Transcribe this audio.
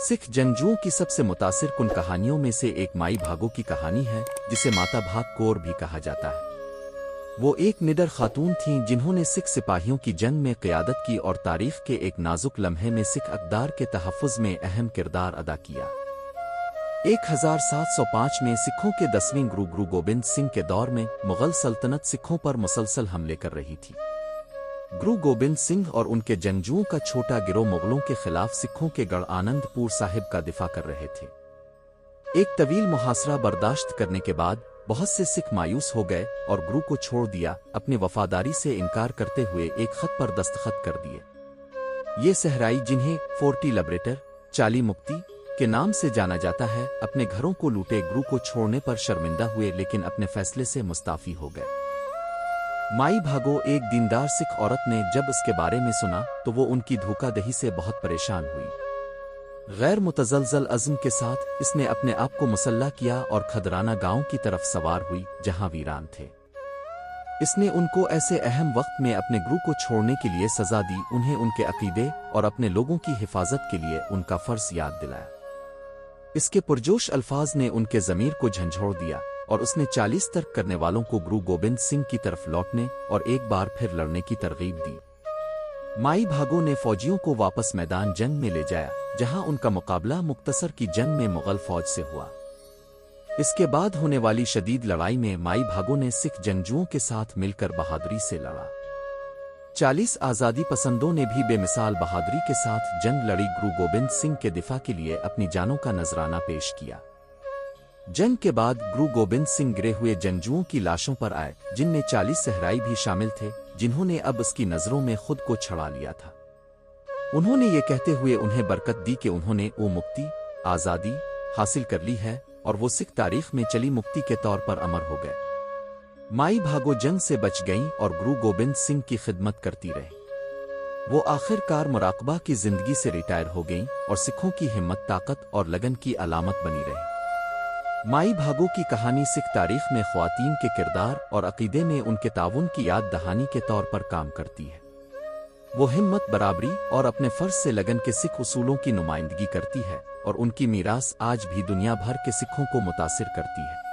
सिख जंगजुओं की सबसे मुतासिर कुन कहानियों में से एक माई भागो की कहानी है, जिसे माता भाग कौर भी कहा जाता है। वो एक निडर खातून थीं जिन्होंने सिख सिपाहियों की जंग में क़यादत की और तारीख के एक नाजुक लम्हे में सिख अक़दार के तहफ़्फ़ुज़ में अहम किरदार अदा किया। 1705 में सिखों के 10वें गुरु गोबिंद सिंह के दौर में मुग़ल सल्तनत सिखों पर मुसलसल हमले कर रही थी। गुरु गोबिंद सिंह और उनके जंगजुओं का छोटा गिरोह मुग़लों के खिलाफ सिखों के गढ़ आनंदपुर साहिब का दिफा कर रहे थे। एक तवील मुहासरा बर्दाश्त करने के बाद बहुत से सिख मायूस हो गए और गुरु को छोड़ दिया, अपनी वफादारी से इनकार करते हुए एक खत पर दस्तखत कर दिए। ये सहराई, जिन्हें फोर्टी लिबरेटर चाली मुक्ति के नाम से जाना जाता है, अपने घरों को लूटे गुरु को छोड़ने पर शर्मिंदा हुए, लेकिन अपने फैसले से मुस्ताफी हो गए। माई भागो, एक दीनदार सिख औरत ने जब इसके बारे में सुना तो वो उनकी धोखाधड़ी से बहुत परेशान हुई। गैर मुतज़लज़ल अज़्म के साथ इसने अपने आप को मुसल्ला किया और खदराना गांव की तरफ सवार हुई, जहां वीरान थे। इसने उनको ऐसे अहम वक्त में अपने गुरु को छोड़ने के लिए सजा दी, उन्हें उनके अकीदे और अपने लोगों की हिफाजत के लिए उनका फ़र्ज याद दिलाया। इसके पुरजोश अल्फाज ने उनके ज़मीर को झंझोड़ दिया और उसने 40 तर्क करने वालों को गुरु गोबिंद सिंह की तरफ लौटने और एक बार फिर लड़ने की तरगीब दी। माई भागो ने फौजियों को वापस मैदान जंग में ले जाया, जहां उनका मुकाबला मुख्तसर की जंग में मुग़ल फौज से हुआ। इसके बाद होने वाली शदीद लड़ाई में माई भागो ने सिख जंगजुओं के साथ मिलकर बहादुरी से लड़ा। 40 आज़ादी पसंदों ने भी बेमिसाल बहादुरी के साथ जंग लड़ी, गुरु गोबिंद सिंह के दिफा के लिए अपनी जानों का नजराना पेश किया। जंग के बाद गुरु गोबिंद सिंह गिरे हुए जंगजुओं की लाशों पर आए, जिनमें 40 सहराई भी शामिल थे, जिन्होंने अब उसकी नजरों में खुद को छुड़ा लिया था। उन्होंने ये कहते हुए उन्हें बरकत दी कि उन्होंने वो मुक्ति, आज़ादी हासिल कर ली है और वो सिख तारीख में चली मुक्ति के तौर पर अमर हो गए। माई भागो जंग से बच गईं और गुरु गोबिंद सिंह की खिदमत करती रही। वो आखिरकार मुराकबा की जिंदगी से रिटायर हो गईं और सिखों की हिम्मत, ताकत और लगन की अलामत बनी रही। माई भागो की कहानी सिख तारीख में ख्वातीन के किरदार और अकीदे में उनके ताउन की याद दहानी के तौर पर काम करती है। वो हिम्मत, बराबरी और अपने फर्ज से लगन के सिख उसूलों की नुमाइंदगी करती है और उनकी मीरास आज भी दुनिया भर के सिखों को मुतासिर करती है।